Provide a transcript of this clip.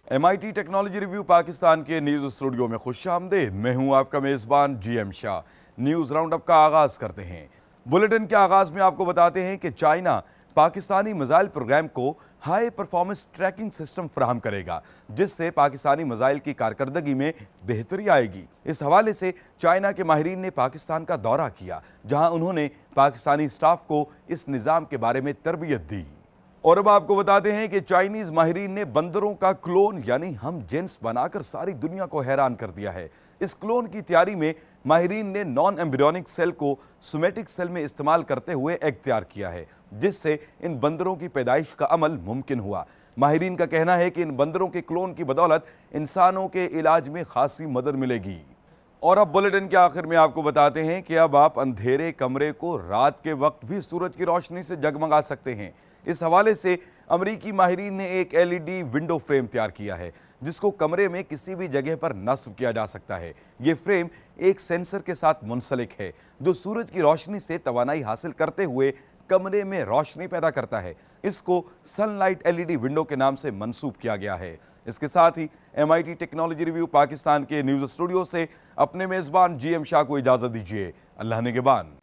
MIT technology review Pakistan के news studio में खुशामदीद। मैं हूं आपका मेज़बान GM शाह। न्यूज़ राउंडअप का आगाज करते हैं। बुलेटिन के आगाज में आपको बताते हैं कि चाइना पाकिस्तानी मिसाइल प्रोग्राम को हाई परफॉर्मेंस ट्रैकिंग सिस्टम फराहम करेगा, जिससे पाकिस्तानी मिसाइल की कारकर्दगी में बेहतरी आएगी। इस हवाले से चाइना के माहिरीन ने पाकिस्तान का दौरा किया, जहां उन्होंने पाकिस्तानी स्टाफ को इस निज़ाम के बारे में तरबियत दी। और अब आपको बताते हैं कि चाइनीज माहिरीन ने बंदरों का क्लोन यानी हम जिन्स बनाकर सारी दुनिया को हैरान कर दिया है। इस क्लोन की तैयारी में माहिरीन ने नॉन एम्ब्रियोनिक सेल को सोमेटिक सेल में इस्तेमाल करते हुए एग तैयार किया है, जिससे इन बंदरों की पैदाइश का अमल मुमकिन हुआ। माहिरीन का कहना है कि इन बंदरों के क्लोन की बदौलत इंसानों के इलाज में खासी मदद मिलेगी। और अब बुलेटिन के आखिर में आपको बताते हैं कि अब आप अंधेरे कमरे को रात के वक्त भी सूरज की रोशनी से जगमगा सकते हैं। इस हवाले से अमरीकी माहिरीन ने एक LED विंडो फ्रेम तैयार किया है, जिसको कमरे में किसी भी जगह पर नस्ब किया जा सकता है। ये फ्रेम एक सेंसर के साथ मुंसलिक है, जो सूरज की रोशनी से तवानाई हासिल करते हुए कमरे में रोशनी पैदा करता है। इसको सनलाइट LED विंडो के नाम से मंसूब किया गया है। इसके साथ ही MIT टेक्नोलॉजी रिव्यू पाकिस्तान के न्यूज़ स्टूडियो से अपने मेज़बान GM शाह को इजाज़त दीजिए। अल्लाह निगहबान।